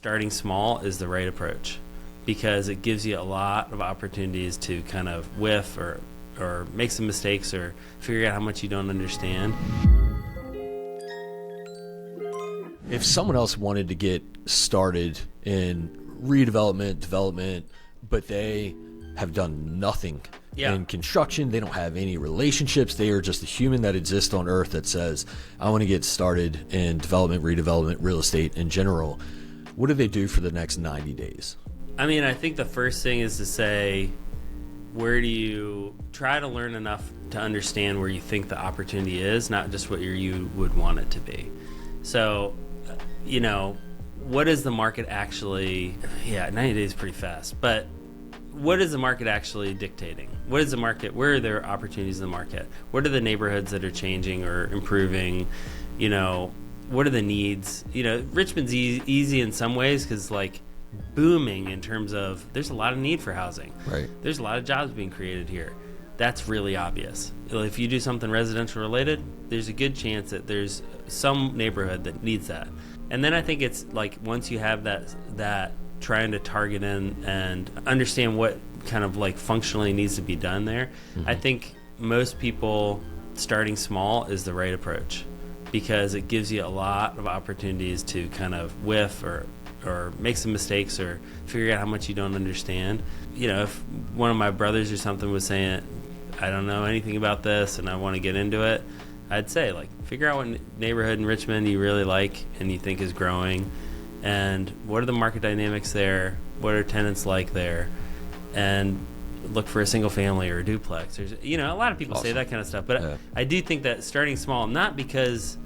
Starting small is the right approach because it gives you a lot of opportunities to kind of whiff or make some mistakes or figure out how much you don't understand. If someone else wanted to get started in redevelopment, development, but they have done nothing in construction, they don't have any relationships, they are just a human that exists on earth that says, I want to get started in development, redevelopment, real estate in general, what do they do for the next 90 days? I mean, I think the first thing is to say, where do you try to learn enough to understand where you think the opportunity is, not just what you would want it to be. So, what is the market actually, 90 days is pretty fast, but what is the market actually dictating? What is the market, where are there opportunities in the market? What are the neighborhoods that are changing or improving? What are the needs? Richmond's easy in some ways because booming in terms of there's a lot of need for housing. Right. There's a lot of jobs being created here. That's really obvious. If you do something residential related, there's a good chance that there's some neighborhood that needs that. And then I think it's once you have that trying to target in and understand what kind of functionally needs to be done there, I think most people starting small is the right approach because it gives you a lot of opportunities to kind of whiff or make some mistakes or figure out how much you don't understand. If one of my brothers or something was saying, I don't know anything about this and I want to get into it, I'd say figure out what neighborhood in Richmond you really like and you think is growing, and what are the market dynamics there, what are tenants like there, and look for a single family or a duplex. There's a lot of people say that kind of stuff, but I do think that starting small, not because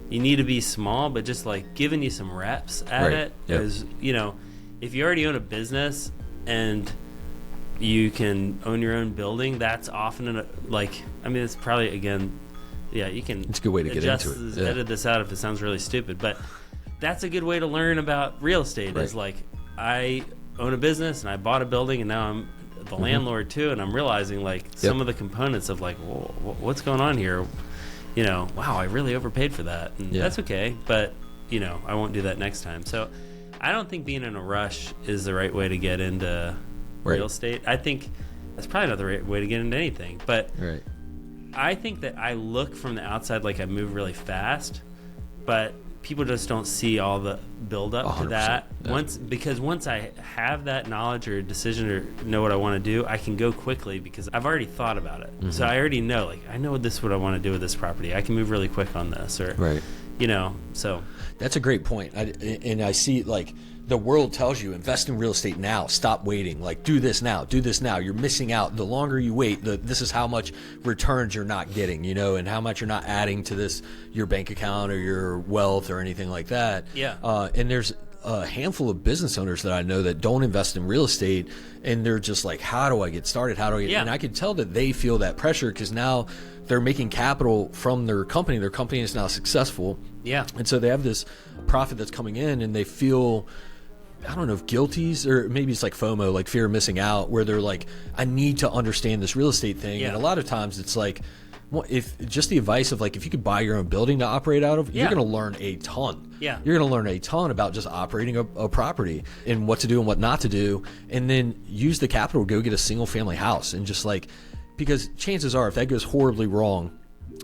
you need to be small, but just giving you some reps at it. Because if you already own a business and you can own your own building, that's often it's probably you can. It's a good way to get into it. Edit this out if it sounds really stupid, but that's a good way to learn about real estate. Is I own a business and I bought a building and now I'm the landlord too, and I'm realizing some of the components of what's going on here. Wow, I really overpaid for that. And that's okay, but I won't do that next time. So I don't think being in a rush is the right way to get into real estate. I think that's probably not the right way to get into anything. But I think that I look from the outside like I move really fast, but people just don't see all the build up to that. Once I have that knowledge or decision or know what I want to do, I can go quickly because I've already thought about it. So I already know, I know this is what I want to do with this property. I can move really quick on this, or so. That's a great point. I see the world tells you invest in real estate now. Stop waiting. Do this now. Do this now. You're missing out. The longer you wait, this is how much returns you're not getting, and how much you're not adding to your bank account or your wealth or anything like that. Yeah. And there's a handful of business owners that I know that don't invest in real estate, and they're just how do I get started? How do I get? And I can tell that they feel that pressure because now they're making capital from their company. Their company is now successful. Yeah. And so they have this profit that's coming in, and they feel, I don't know if guilty, or maybe it's FOMO, fear of missing out, where they're I need to understand this real estate thing. And a lot of times it's if just the advice of if you could buy your own building to operate out of, you're going to learn a ton. Yeah. You're going to learn a ton about just operating a property and what to do and what not to do, and then use the capital to go get a single family house. And just because chances are if that goes horribly wrong,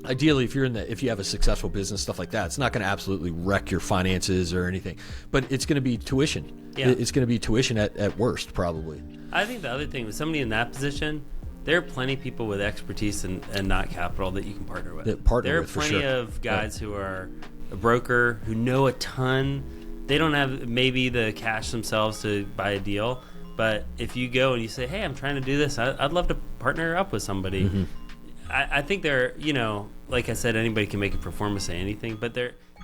ideally if you have a successful business, stuff like that, it's not going to absolutely wreck your finances or anything, but it's going to be tuition. It's going to be tuition at worst, probably. I think the other thing with somebody in that position, there are plenty of people with expertise and not capital that you can partner with. There are plenty of guys who are a broker who know a ton. They don't have maybe the cash themselves to buy a deal, but if you go and you say, hey, I'm trying to do this, I'd love to partner up with somebody. I think they're, like I said, anybody can make a performance say anything, but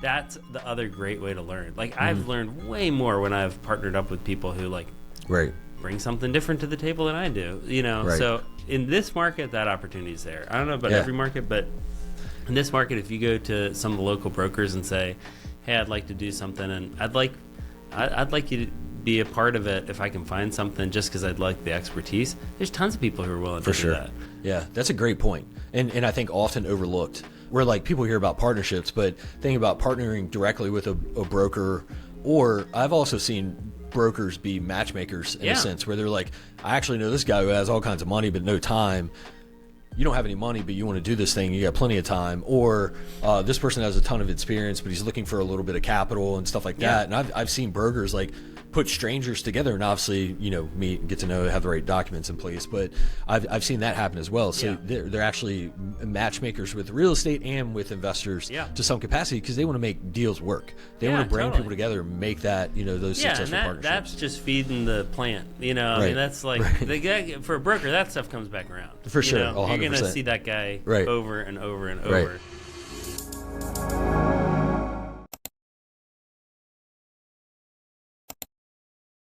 that's the other great way to learn. I've learned way more when I've partnered up with people who bring something different to the table than I do, So in this market, that opportunity is there. I don't know about every market, but in this market, if you go to some of the local brokers and say, hey, I'd like to do something, and I'd like you to be a part of it if I can find something just because I'd like the expertise, there's tons of people who are willing to do that. Yeah, that's a great point. And I think often overlooked. Where people hear about partnerships, but thinking about partnering directly with a broker Or I've also seen brokers be matchmakers in a sense, where they're like, I actually know this guy who has all kinds of money but no time. You don't have any money, but you want to do this thing. You got plenty of time. Or this person has a ton of experience, but he's looking for a little bit of capital and stuff like that. And I've seen brokers like put strangers together and obviously, meet and get to know, have the right documents in place. But I've seen that happen as well. So they're actually matchmakers with real estate and with investors to some capacity, because they want to make deals work. They want to bring people together and make that, those successful partnerships. That's just feeding the plant. I mean, that's like for a broker, that stuff comes back around. For sure. You're going to see that guy over and over and over.